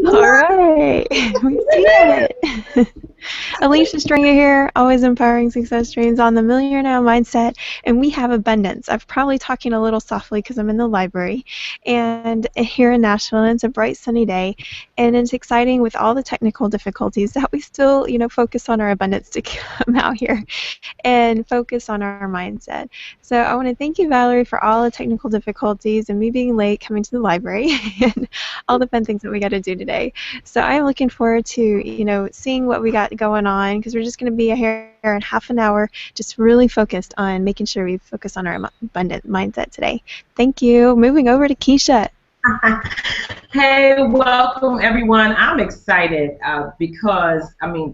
All right, we see it. Alicia Stringer here, always empowering success dreams on the Millionaire Mindset, and we have abundance. I'm probably talking a little softly because I'm in the library, and here in Nashville, and it's a bright sunny day, and it's exciting with all the technical difficulties that we still, focus on our abundance to come out here and focus on our mindset. So I want to thank you, Valerie, for all the technical difficulties and me being late coming to the library and all the fun things that we got to do today. So I'm looking forward to, seeing what we got going on because we're just going to be here in half an hour just really focused on making sure we focus on our abundant mindset today. Thank you. Moving over to Keisha. Hey, welcome everyone. I'm excited because,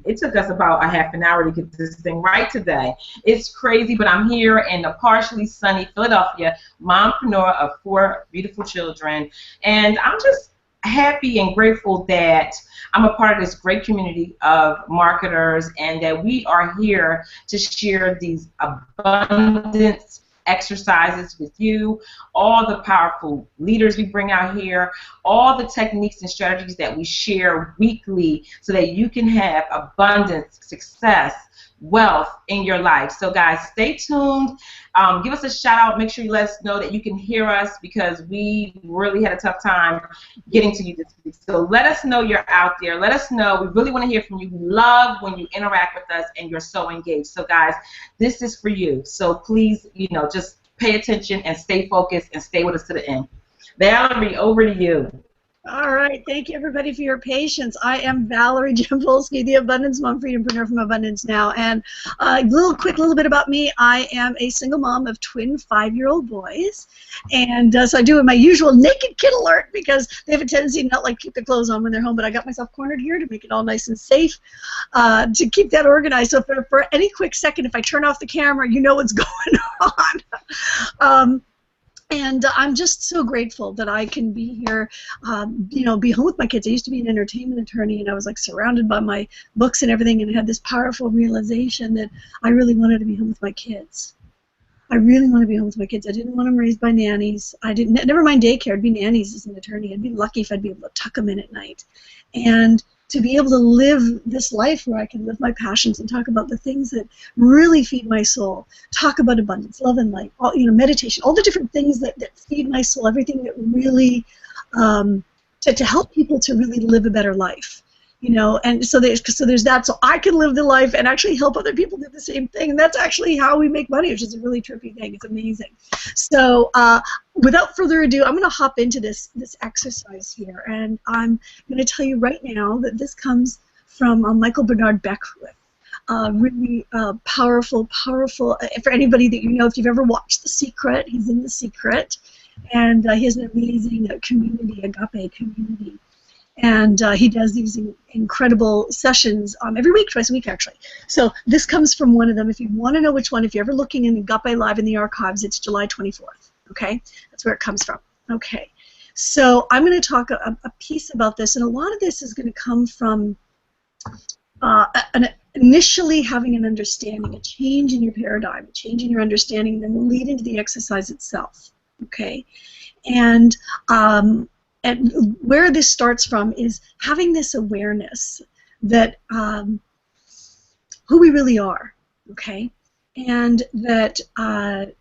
it took us about a half an hour to get this thing right today. It's crazy, but I'm here in a partially sunny Philadelphia, mompreneur of 4 beautiful children, and I'm just happy and grateful that I'm a part of this great community of marketers and that we are here to share these abundance exercises with you, all the powerful leaders we bring out here, all the techniques and strategies that we share weekly so that you can have abundance, success, wealth in your life. So guys, stay tuned. Give us a shout out. Make sure you let us know that you can hear us because we really had a tough time getting to you this week. So let us know you're out there. Let us know. We really want to hear from you. We love when you interact with us and you're so engaged. So guys, this is for you. So please, just pay attention and stay focused and stay with us to the end. Valerie, over to you. All right. Thank you, everybody, for your patience. I am Valerie Jampolsky, the Abundance Mom, Freedompreneur from Abundance Now. And a little bit about me. I am a single mom of twin 5-year-old boys. And so I do my usual naked kid alert because they have a tendency to not like keep their clothes on when they're home. But I got myself cornered here to make it all nice and safe to keep that organized. So for any quick second, if I turn off the camera, you know what's going on. And I'm just so grateful that I can be here, be home with my kids. I used to be an entertainment attorney, and I was like surrounded by my books and everything, and I had this powerful realization that I really wanted to be home with my kids. I really want to be home with my kids. I didn't want them raised by nannies. Never mind daycare. I'd be nannies as an attorney. I'd be lucky if I'd be able to tuck them in at night. And to be able to live this life where I can live my passions and talk about the things that really feed my soul, talk about abundance, love and light, meditation, all the different things that feed my soul, everything that really, to help people to really live a better life. And so there's that, so I can live the life and actually help other people do the same thing, and that's actually how we make money, which is a really trippy thing. It's amazing. So without further ado, I'm going to hop into this exercise here, and I'm going to tell you right now that this comes from Michael Bernard Beckwith. Really powerful, for anybody that if you've ever watched The Secret, he's in The Secret, and he has an amazing community, agape community. And he does these incredible sessions every week, twice a week actually. So this comes from one of them. If you want to know which one, if you're ever looking in Agape Live in the archives, it's July 24th. Okay, that's where it comes from. Okay, so I'm going to talk a piece about this, and a lot of this is going to come from initially having an understanding, a change in your paradigm, a change in your understanding, and then lead into the exercise itself. Okay, and where this starts from is having this awareness that who we really are, okay, and that I'm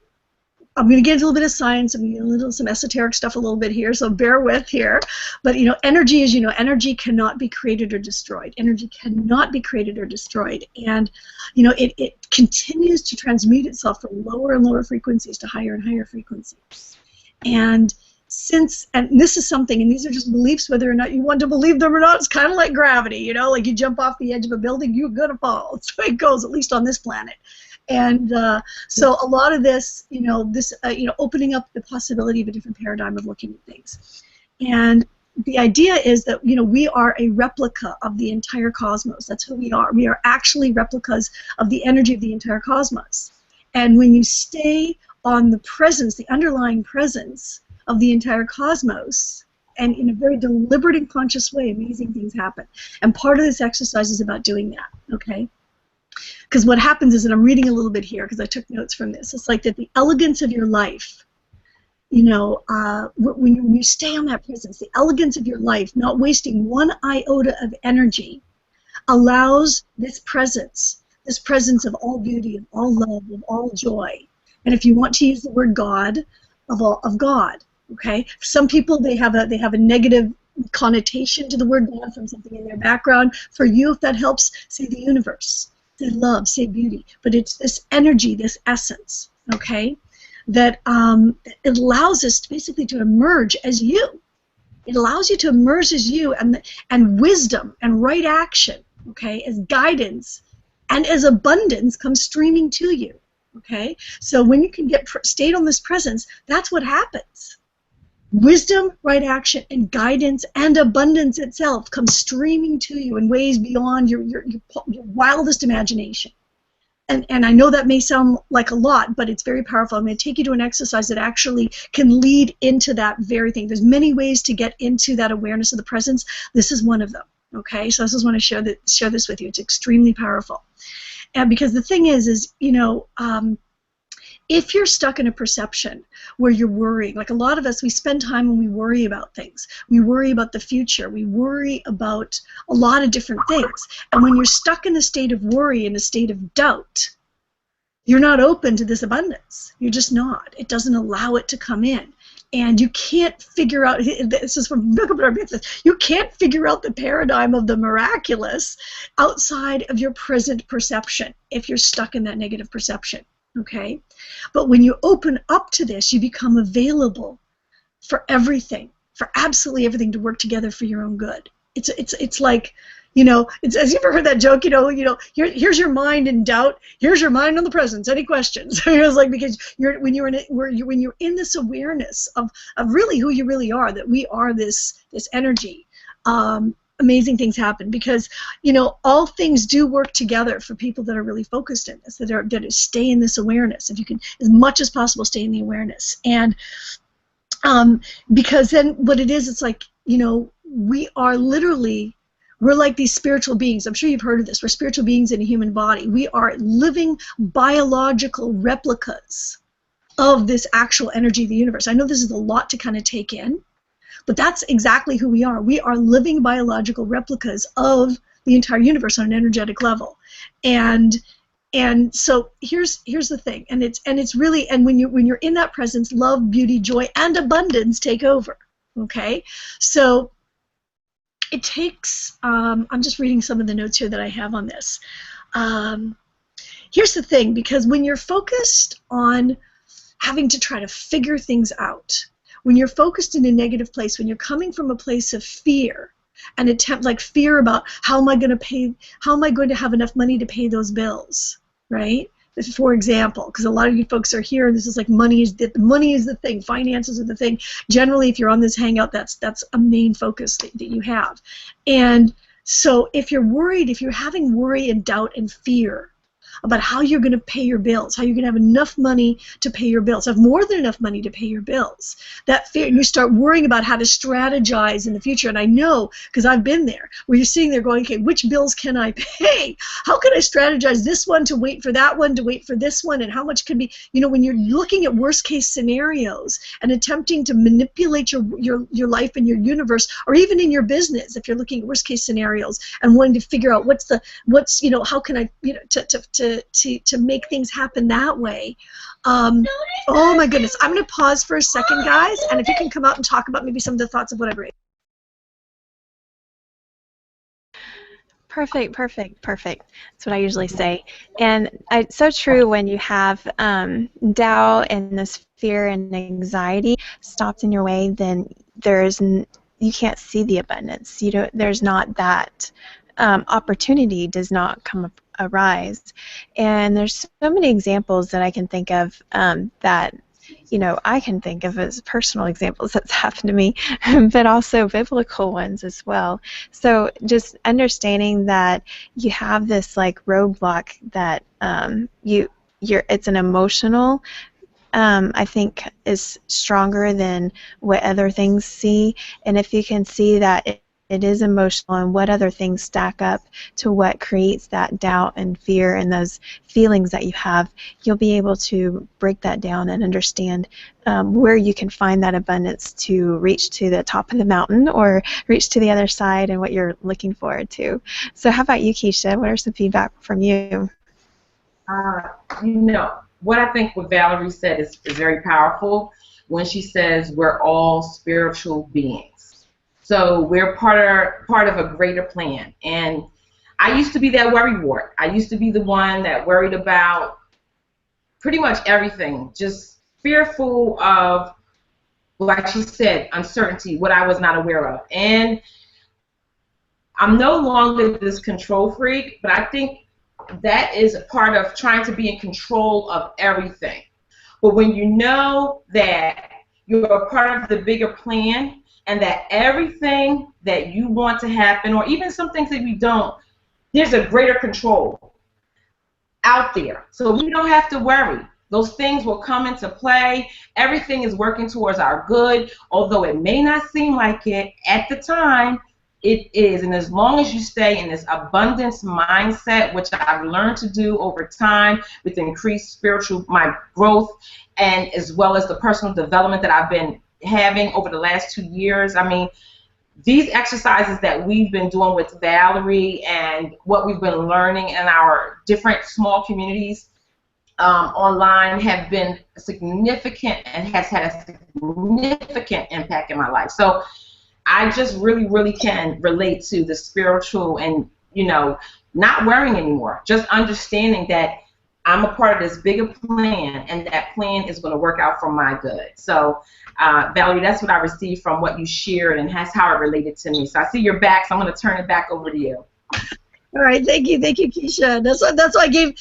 going to get into a little bit of science. I'm going to get into some esoteric stuff a little bit here, so bear with here. But energy, as you know, energy cannot be created or destroyed. Energy cannot be created or destroyed, and it continues to transmute itself from lower and lower frequencies to higher and higher frequencies, and this is something, and these are just beliefs, whether or not you want to believe them or not. It's kind of like gravity, like you jump off the edge of a building, you're going to fall. That's the way it goes, at least on this planet. And so a lot of this, opening up the possibility of a different paradigm of looking at things. And the idea is that, we are a replica of the entire cosmos. That's who we are. We are actually replicas of the energy of the entire cosmos. And when you stay on the presence, the underlying presence of the entire cosmos, and in a very deliberate and conscious way, amazing things happen. And part of this exercise is about doing that, okay? Because what happens is, and I'm reading a little bit here because I took notes from this, it's like that the elegance of your life, when you stay on that presence, the elegance of your life, not wasting one iota of energy, allows this presence of all beauty, of all love, of all joy. And if you want to use the word God, of God, okay? Some people, they have a negative connotation to the word God from something in their background. For you, if that helps, say the universe, say love, say beauty. But it's this energy, this essence, okay, that it allows us basically to emerge as you. It allows you to emerge as you, and wisdom and right action, okay, as guidance and as abundance comes streaming to you, okay? So when you can get stayed on this presence, that's what happens. Wisdom, right action, and guidance and abundance itself comes streaming to you in ways beyond your wildest imagination. And I know that may sound like a lot, but it's very powerful. I'm going to take you to an exercise that actually can lead into that very thing. There's many ways to get into that awareness of the presence. This is one of them. Okay, so I just want to share this with you. It's extremely powerful, and because the thing is if you're stuck in a perception where you're worrying, like a lot of us, we spend time when we worry about things. We worry about the future. We worry about a lot of different things. And when you're stuck in a state of worry, in a state of doubt, you're not open to this abundance. You're just not. It doesn't allow it to come in. And you can't figure out, this is from you can't figure out the paradigm of the miraculous outside of your present perception if you're stuck in that negative perception. Okay, but when you open up to this, you become available for everything, for absolutely everything to work together for your own good. It's like, it's, as you ever heard that joke, here's your mind in doubt, here's your mind on the presence. Any questions? It's like, because when you're in this awareness of really who you really are, that we are this energy. Amazing things happen because all things do work together for people that are really focused in this, that stay in this awareness. If you can, as much as possible, stay in the awareness. And because then what it is, it's like, we are literally, we're like these spiritual beings. I'm sure you've heard of this. We're spiritual beings in a human body. We are living biological replicas of this actual energy of the universe. I know this is a lot to kind of take in, but that's exactly who we are. We are living biological replicas of the entire universe on an energetic level. And so here's the thing. And it's really, and when you're in that presence, love, beauty, joy, and abundance take over. Okay? So it takes, I'm just reading some of the notes here that I have on this. Here's the thing, because when you're focused on having to try to figure things out, when you're focused in a negative place, when you're coming from a place of fear, and fear about how am I going to have enough money to pay those bills, right? For example, because a lot of you folks are here, and this is like money is the thing, finances are the thing. Generally, if you're on this Hangout, that's a main focus that you have. And so if you're worried, if you're having worry and doubt and fear about how you're going to pay your bills, how you're going to have enough money to pay your bills, have more than enough money to pay your bills. That fear, and you start worrying about how to strategize in the future. And I know, because I've been there, where you're sitting there going, okay, which bills can I pay? How can I strategize this one to wait for that one, to wait for this one, and how much can be, when you're looking at worst case scenarios and attempting to manipulate your life and your universe, or even in your business, if you're looking at worst case scenarios and wanting to figure out how can I, to make things happen that way. Oh my goodness. I'm going to pause for a second, guys, and if you can come out and talk about maybe some of the thoughts of what I've raised. Perfect. That's what I usually say. And it's so true when you have doubt and this fear and anxiety stopped in your way, then you can't see the abundance. There's not that opportunity does not arise. And there's so many examples that I can think of that I can think of as personal examples that's happened to me, but also biblical ones as well. So just understanding that you have this like roadblock that it's an emotional, I think is stronger than what other things see. And if you can see that it is emotional, and what other things stack up to what creates that doubt and fear and those feelings that you have, you'll be able to break that down and understand where you can find that abundance to reach to the top of the mountain or reach to the other side and what you're looking forward to. So how about you, Keisha? What are some feedback from you? Uh, you know, what I think what Valerie said is very powerful when she says we're all spiritual beings. So we're part of a greater plan. And I used to be that worry wart. I used to be the one that worried about pretty much everything, just fearful of, like she said, uncertainty, what I was not aware of. And I'm no longer this control freak, but I think that is a part of trying to be in control of everything. But when you know that you're a part of the bigger plan and that everything that you want to happen, or even some things that you don't, there's a greater control out there. So we don't have to worry. Those things will come into play. Everything is working towards our good, although it may not seem like it at the time. It is, and as long as you stay in this abundance mindset, which I've learned to do over time with increased spiritual, my growth, and as well as the personal development that I've been having over the last 2 years. I mean, these exercises that we've been doing with Valerie and what we've been learning in our different small communities online have been significant and has had a significant impact in my life. So I just really, really can relate to the spiritual and, you know, not worrying anymore. Just understanding that I'm a part of this bigger plan and that plan is going to work out for my good. So, Valerie, that's what I received from what you shared, and that's how it related to me. So I see you're back, so I'm going to turn it back over to you. All right, thank you, Keisha. That's why I gave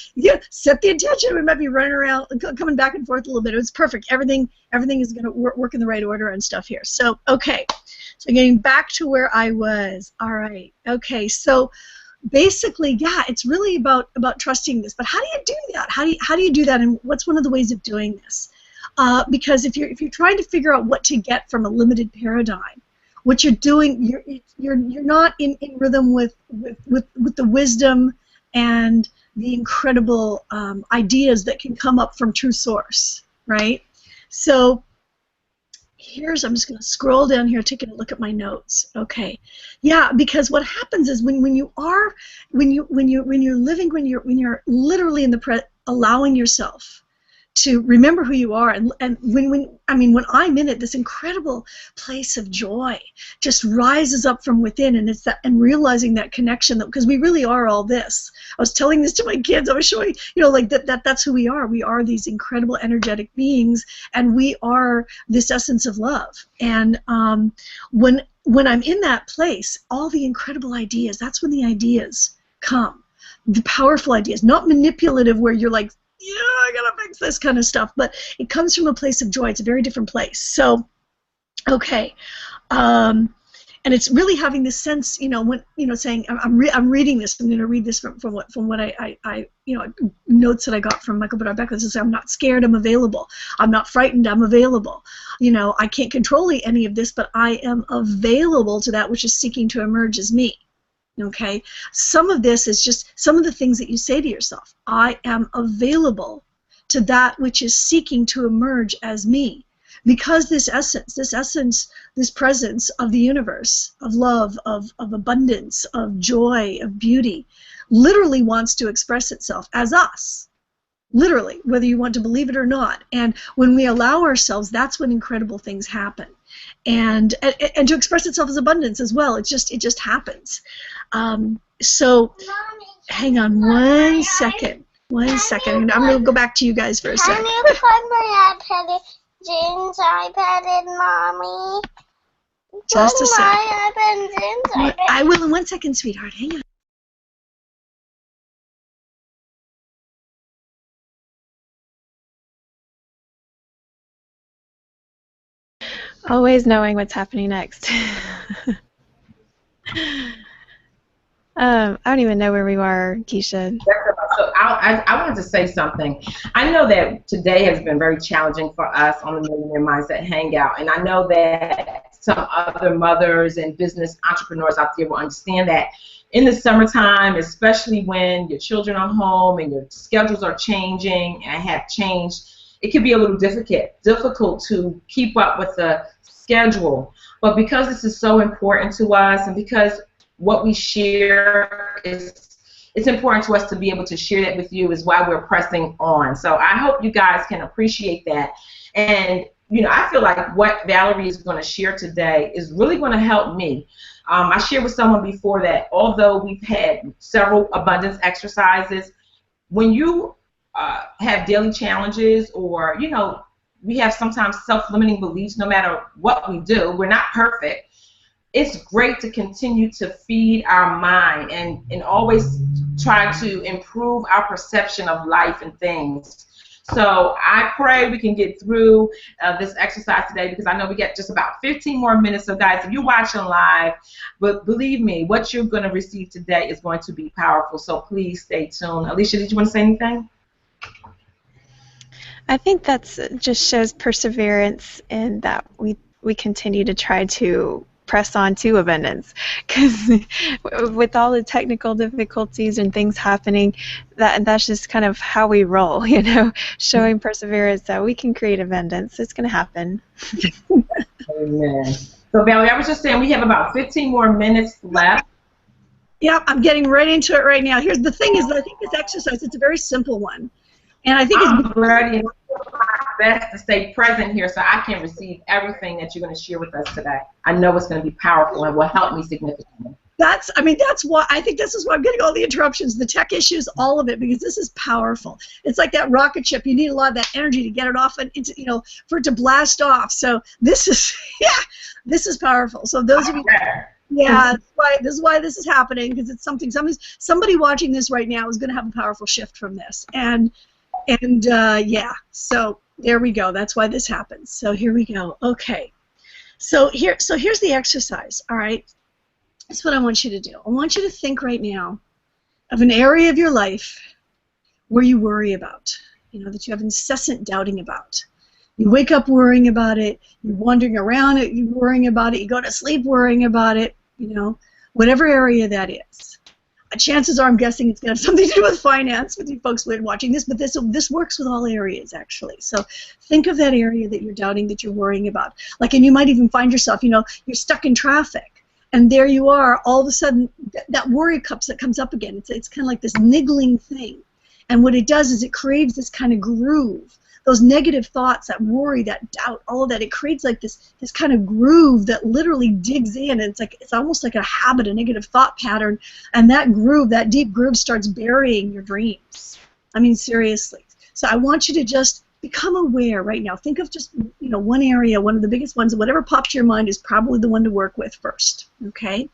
set the intention. We might be running around, coming back and forth a little bit. It was perfect. Everything is going to work in the right order and stuff here. So okay. So getting back to where I was. All right. Okay. So basically, yeah, it's really about trusting this. But how do you do that? How do you do that? And what's one of the ways of doing this? Because if you're trying to figure out what to get from a limited paradigm, what you're doing, you're not in rhythm with the wisdom and the incredible ideas that can come up from true source, right? So I'm just going to scroll down here, taking a look at my notes. Okay, yeah, because what happens is when you're literally in the allowing yourself to remember who you are, and when I'm in it, this incredible place of joy just rises up from within, and it's that, and realizing that connection, that because we really are all this. I was telling this to my kids. I was showing, like that's who we are. We are these incredible energetic beings, and we are this essence of love. And when I'm in that place, all the incredible ideas, that's when the ideas come. The powerful ideas, not manipulative where you're like, yeah, I gotta fix this kind of stuff, but it comes from a place of joy. It's a very different place. So, okay, and it's really having this sense, when saying I'm reading this. I'm going to read this from what I notes that I got from Michael Bernard Beckwith. Says I'm not scared. I'm available. I'm not frightened. I'm available. I can't control any of this, but I am available to that which is seeking to emerge as me. Okay, some of this is just some of the things that you say to yourself. I am available to that which is seeking to emerge as me, because this essence, this presence of the universe, of love, of abundance, of joy, of beauty, literally wants to express itself as us. Literally, whether you want to believe it or not. And when we allow ourselves, that's when incredible things happen. And to express itself as abundance as well. It just happens. So hang on one second. I'm going to go back to you guys for a second. Can you find my iPad, Jane's iPad, and Mommy? Just a second. My iPad and Jane's iPad. I will in 1 second, sweetheart. Hang on. Always knowing what's happening next. I don't even know where we are, Keisha. So I wanted to say something. I know that today has been very challenging for us on the Millionaire Mindset Hangout, and I know that some other mothers and business entrepreneurs out there will understand that in the summertime, especially when your children are home and your schedules are changing and have changed, it can be a little difficult to keep up with the schedule. But because this is so important to us, and because what we share is, it's important to us to be able to share that with you, is why we're pressing on. So I hope you guys can appreciate that. And I feel like what Valerie is going to share today is really going to help me. I shared with someone before that although we've had several abundance exercises, when you have daily challenges, or we have sometimes self-limiting beliefs, no matter what we do, we're not perfect. It's great to continue to feed our mind and always try to improve our perception of life and things. So I pray we can get through this exercise today, because I know we got just about 15 more minutes. So guys, if you're watching live, but believe me, what you're going to receive today is going to be powerful. So please stay tuned. Alicia, did you want to say anything? I think that's just shows perseverance, and that we continue to try to press on to abundance, because with all the technical difficulties and things happening, that's just kind of how we roll, showing perseverance that we can create abundance. It's going to happen. Amen. So Valerie, I was just saying we have about 15 more minutes left. Yep, I'm getting right into it right now. Here's the thing: is that I think this exercise, it's a very simple one. And I think I'm ready and my best to stay present here so I can receive everything that you're going to share with us today. I know it's going to be powerful and will help me significantly. That's why I think this is why I'm getting all the interruptions, the tech issues, all of it, because this is powerful. It's like that rocket ship. You need a lot of that energy to get it off and into, for it to blast off. So this is, this is powerful. So those of you, this is why this is happening, because it's somebody watching this right now is going to have a powerful shift from this. And so there we go. That's why this happens. So here we go. Okay. So here's the exercise. All right. That's what I want you to do. I want you to think right now of an area of your life where you worry about, that you have incessant doubting about. You wake up worrying about it. You're wandering around it. You're worrying about it. You go to sleep worrying about it. Whatever area that is. Chances are, I'm guessing it's going to have something to do with finance, with you folks watching this, but this works with all areas, actually. So think of that area that you're doubting, that you're worrying about. And you might even find yourself, you're stuck in traffic, and there you are, all of a sudden, that worry comes up again. It's kind of like this niggling thing. And what it does is it creates this kind of groove. Those negative thoughts, that worry, that doubt, all of that, it creates like this kind of groove that literally digs in, and it's almost like a habit, a negative thought pattern, and that groove, that deep groove, starts burying your dreams. I mean, seriously. So I want you to just become aware right now. Think of just one area, one of the biggest ones, whatever pops to your mind is probably the one to work with first. Okay?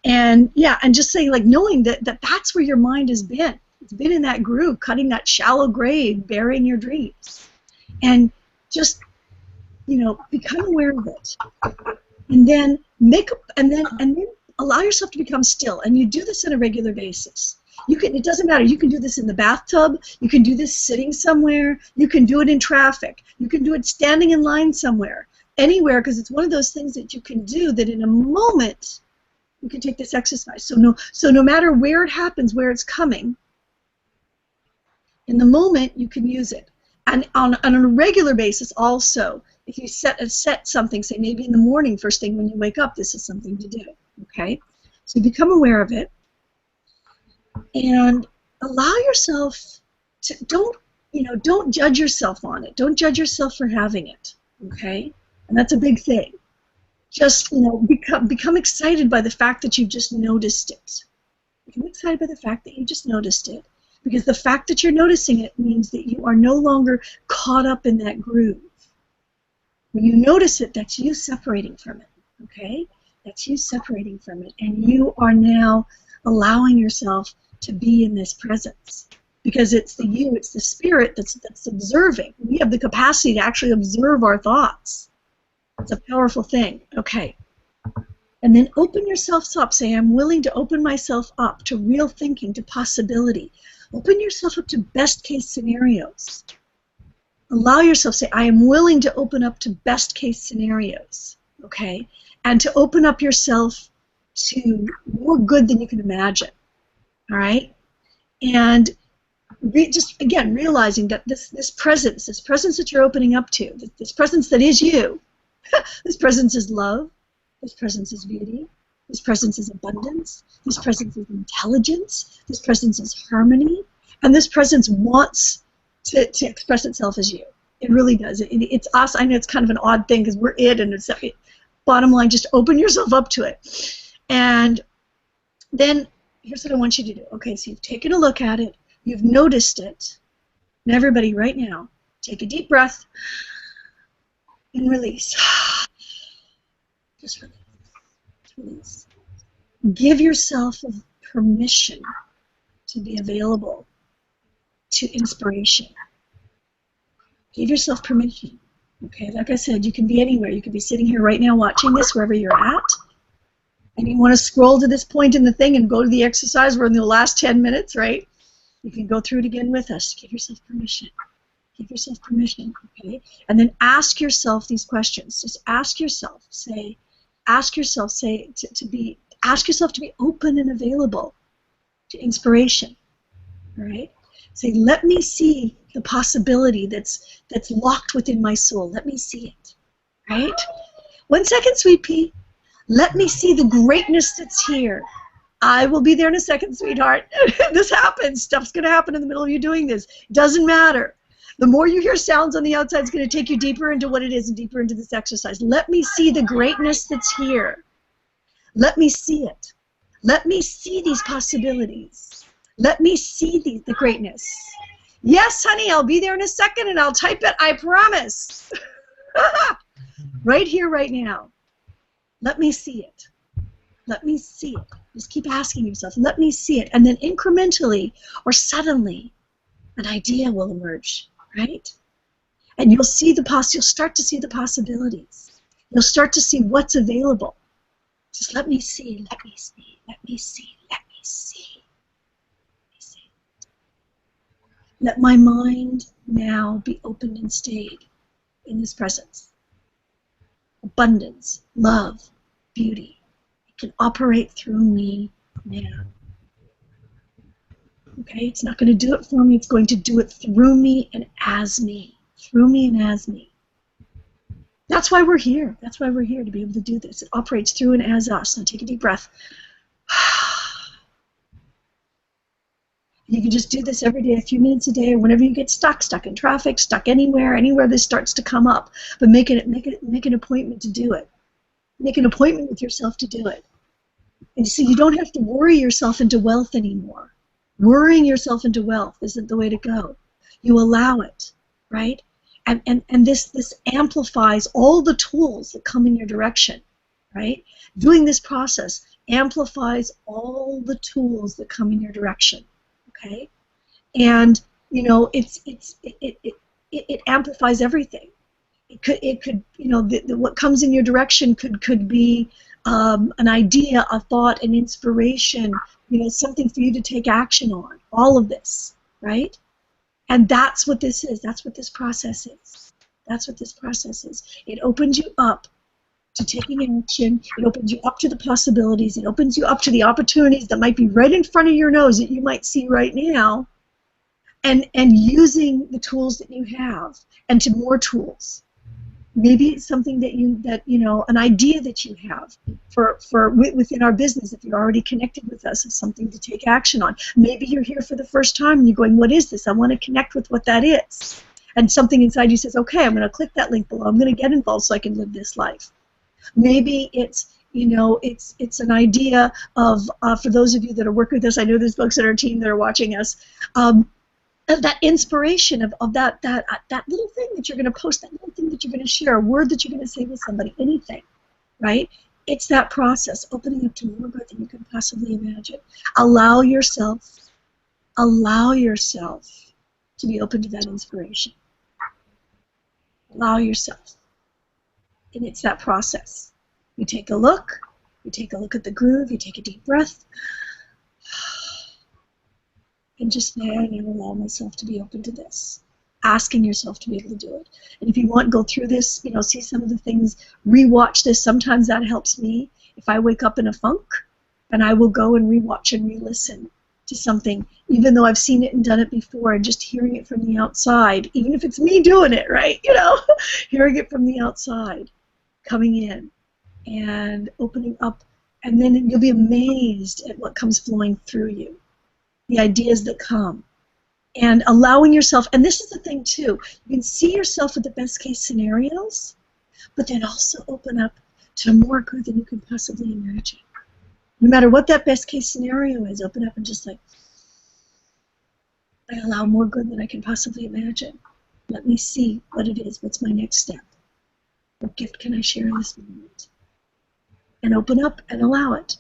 And and just say, knowing that that's where your mind has been. It's been in that groove, cutting that shallow grave, burying your dreams. And just, become aware of it. And then allow yourself to become still. And you do this on a regular basis. It doesn't matter. You can do this in the bathtub. You can do this sitting somewhere. You can do it in traffic. You can do it standing in line somewhere. Anywhere, because it's one of those things that you can do that in a moment you can take this exercise. So no matter where it happens, where it's coming, in the moment, you can use it. And on a regular basis also, if you set something, say maybe in the morning, first thing when you wake up, this is something to do. Okay? So become aware of it. And allow yourself to, don't judge yourself on it. Don't judge yourself for having it. Okay? And that's a big thing. Just, become excited by the fact that you've just noticed it. Become excited by the fact that you just noticed it. Because the fact that you're noticing it means that you are no longer caught up in that groove. When you notice it, that's you separating from it, okay? That's you separating from it, and you are now allowing yourself to be in this presence. Because it's the you, it's the spirit that's observing. We have the capacity to actually observe our thoughts. It's a powerful thing, okay? And then open yourself up. Say, I'm willing to open myself up to real thinking, to possibility. Open yourself up to best case scenarios. Allow yourself, say, I am willing to open up to best case scenarios. okay? And to open up yourself to more good than you can imagine, all right? And just, again, realizing that this presence that you're opening up to, this presence that is you, this presence is love, this presence is beauty, this presence is abundance, this presence is intelligence, this presence is harmony, and this presence wants to express itself as you. It really does. It's us. I know it's kind of an odd thing because we're it, and it's bottom line, just open yourself up to it. And then here's what I want you to do. Okay, so you've taken a look at it, you've noticed it. And everybody right now, take a deep breath and release. Just release. Release. Give yourself permission to be available to inspiration. Give yourself permission. Okay, like I said, you can be anywhere. You could be sitting here right now watching this wherever you're at. And you want to scroll to this point in the thing and go to the exercise. We're in the last 10 minutes, right? You can go through it again with us. Give yourself permission. Give yourself permission, okay? And then ask yourself these questions. Just ask yourself, ask yourself to be open and available to inspiration, all right? Say, let me see the possibility that's locked within my soul. Let me see it, right? 1 second, sweet pea. Let me see the greatness that's here. I will be there in a second, sweetheart. This happens. Stuff's going to happen in the middle of you doing this. Doesn't matter. The more you hear sounds on the outside, it's going to take you deeper into what it is and deeper into this exercise. Let me see the greatness that's here. Let me see it. Let me see these possibilities. Let me see the greatness. Yes, honey, I'll be there in a second and I'll type it. I promise. Right here, right now. Let me see it. Let me see it. Just keep asking yourself, let me see it. And then incrementally or suddenly, an idea will emerge, right? And you'll start to see the possibilities. You'll start to see what's available. Just let me see, let me see, let me see, let me see. Let me see. Let my mind now be open and stayed in this presence. Abundance, love, beauty. It can operate through me now. Okay, it's not going to do it for me. It's going to do it through me and as me. Through me and as me. That's why we're here. That's why we're here, to be able to do this. It operates through and as us. Now take a deep breath. You can just do this every day, a few minutes a day, or whenever you get stuck in traffic, stuck anywhere this starts to come up. But make an appointment to do it. Make an appointment with yourself to do it. And so you don't have to worry yourself into wealth anymore. Worrying yourself into wealth isn't the way to go. You allow it, right? And this amplifies all the tools that come in your direction, right? Doing this process amplifies all the tools that come in your direction, okay? And you know, it amplifies everything. It could you know, what comes in your direction could be an idea, a thought, an inspiration, you know, something for you to take action on. All of this, right? And that's what this is. That's what this process is. That's what this process is. It opens you up to taking action. It opens you up to the possibilities. It opens you up to the opportunities that might be right in front of your nose that you might see right now, and using the tools that you have, and to more tools. Maybe it's something that you know, an idea that you have for within our business. If you're already connected with us, it's something to take action on. Maybe you're here for the first time and you're going, what is this? I want to connect with what that is. And something inside you says, okay, I'm going to click that link below. I'm going to get involved so I can live this life. Maybe it's, you know, it's an idea of, for those of you that are working with us, I know there's folks on our team that are watching us, that inspiration of that little thing that you're going to post, that little thing that you're going to share, a word that you're going to say with somebody, anything, right? It's that process, opening up to more good than you can possibly imagine. Allow yourself to be open to that inspiration. Allow yourself. And it's that process. You take a look at the groove, you take a deep breath, and just there, and I allow myself to be open to this. asking yourself to be able to do it. And if you want, go through this, see some of the things, rewatch this. Sometimes that helps me. If I wake up in a funk, and I will go and rewatch and re-listen to something, even though I've seen it and done it before, and just hearing it from the outside, even if it's me doing it, right? Hearing it from the outside, coming in and opening up, and then you'll be amazed at what comes flowing through you, the ideas that come. And allowing yourself, and this is the thing too, you can see yourself with the best case scenarios, but then also open up to more good than you can possibly imagine. No matter what that best case scenario is, open up and just like, I allow more good than I can possibly imagine. Let me see what it is. What's my next step? What gift can I share in this moment? And open up and allow it.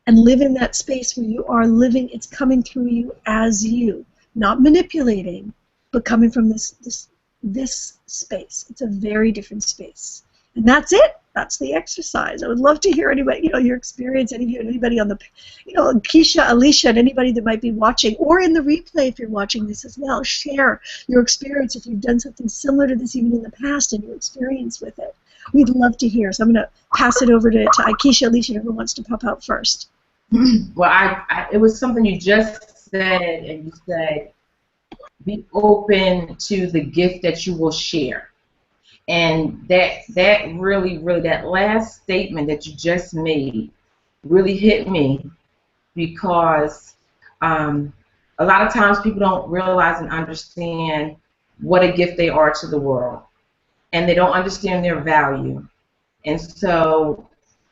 And live in that space where you are living, it's coming through you as you. Not manipulating, but coming from this space. It's a very different space. And that's it. That's the exercise. I would love to hear anybody, your experience, anybody on the, Keisha, Alicia, and anybody that might be watching, or in the replay if you're watching this as well. Share your experience if you've done something similar to this even in the past and your experience with it. We'd love to hear. So I'm going to pass it over to Keisha, Alicia, whoever wants to pop out first. Well, it was something you just said, and you said, be open to the gift that you will share. And that really, that last statement that you just made really hit me, because a lot of times people don't realize and understand what a gift they are to the world, and they don't understand their value. And so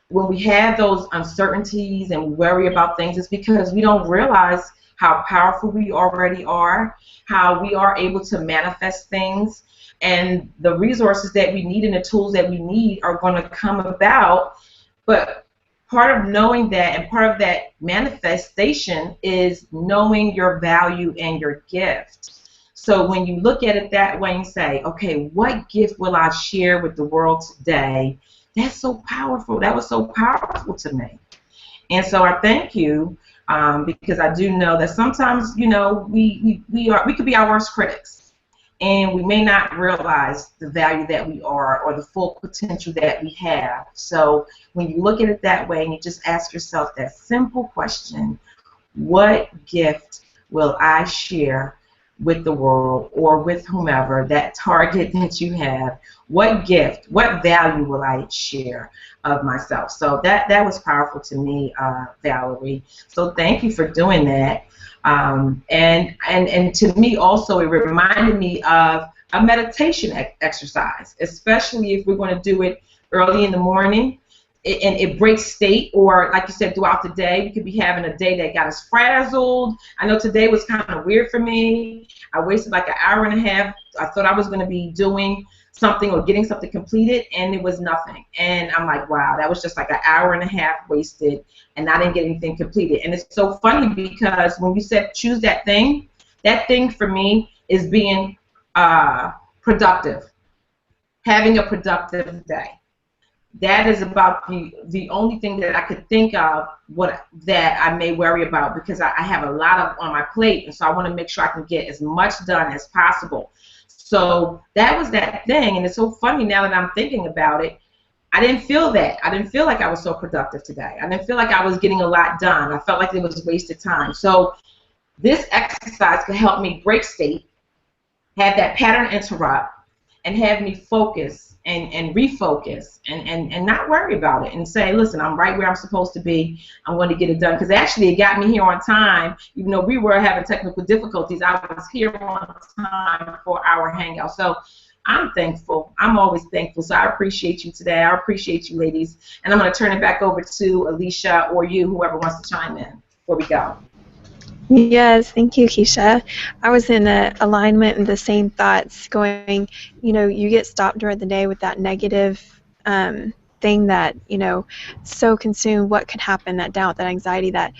when we have those uncertainties and we worry about things, it's because we don't realize how powerful we already are, how we are able to manifest things, and the resources that we need and the tools that we need are going to come about. But part of knowing that and part of that manifestation is knowing your value and your gift. So when you look at it that way and say, okay, what gift will I share with the world today? That's so powerful. That was so powerful to me. And so I thank you, because I do know that sometimes, we could be our worst critics, and we may not realize the value that we are or the full potential that we have. So when you look at it that way and you just ask yourself that simple question, what gift will I share with the world or with whomever, that target that you have? What gift, what value will I share of myself? So that was powerful to me, Valerie. So thank you for doing that. And to me also, it reminded me of a meditation exercise, especially if we're going to do it early in the morning. And it breaks state, or like you said, throughout the day. We could be having a day that got us frazzled. I know today was kind of weird for me. I wasted like an hour and a half. I thought I was going to be doing something or getting something completed, and it was nothing. And I'm like, wow, that was just like an hour and a half wasted, and I didn't get anything completed. And it's so funny, because when you said choose that thing for me is being productive, having a productive day. That is about the only thing that I could think of that I may worry about, because I have a lot on my plate, and so I want to make sure I can get as much done as possible. So that was that thing, and it's so funny now that I'm thinking about it. I didn't feel that. I didn't feel like I was so productive today. I didn't feel like I was getting a lot done. I felt like it was wasted time. So this exercise could help me break state, have that pattern interrupt, and have me focus and refocus and not worry about it, and say, listen, I'm right where I'm supposed to be. I'm going to get it done. Because actually it got me here on time. Even though we were having technical difficulties, I was here on time for our hangout. So I'm thankful. I'm always thankful. So I appreciate you today. I appreciate you, ladies. And I'm going to turn it back over to Alicia or you, whoever wants to chime in before we go. Yes, thank you, Keisha. I was in alignment and the same thoughts going, you get stopped during the day with that negative thing that, so consumed what could happen, that doubt, that anxiety, that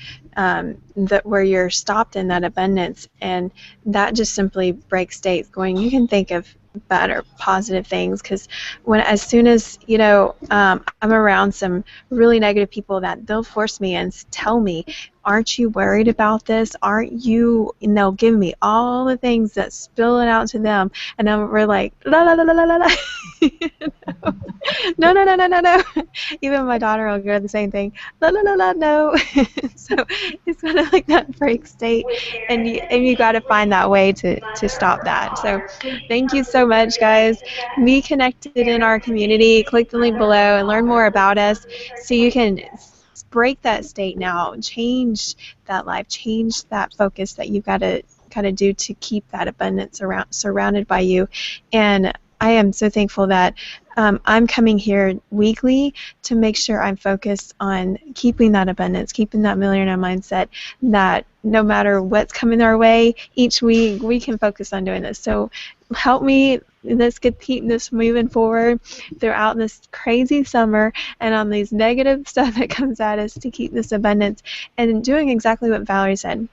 where you're stopped in that abundance, and that just simply breaks states going, you can think of better positive things, because as soon as I'm around some really negative people, that they'll force me and tell me Aren't you worried about this? Aren't you, and they'll give me all the things that spill it out to them. And then we're like, la la la la la la la. No, no, no, no, no, no. Even my daughter will go the same thing. La la la la, no. So it's kind of like that break state, and you got to find that way to stop that. So thank you so much, guys. Be connected in our community. Click the link below and learn more about us, so you can break that state now, change that life, change that focus that you've got to kind of do to keep that abundance surrounded by you. And I am so thankful that I'm coming here weekly to make sure I'm focused on keeping that abundance, keeping that millionaire mindset, that no matter what's coming our way each week, we can focus on doing this. So help me. Let's keep this moving forward throughout this crazy summer and on these negative stuff that comes at us, to keep this abundance and doing exactly what Valerie said.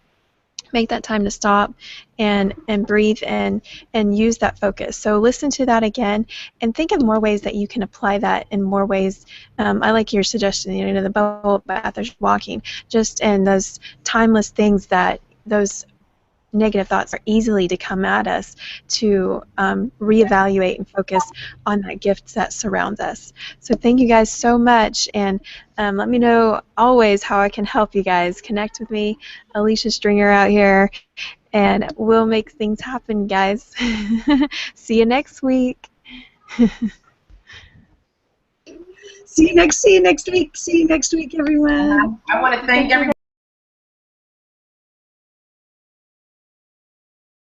Make that time to stop and breathe and use that focus. So listen to that again and think of more ways that you can apply that in more ways. I like your suggestion, the bubble bath or walking, just in those timeless things that those negative thoughts are easily to come at us, to reevaluate and focus on that gift that surrounds us. So thank you guys so much, and let me know always how I can help you guys. Connect with me, Alicia Stringer out here, and we'll make things happen, guys. See you next week. See you next week. See you next week, everyone. I want to thank everybody.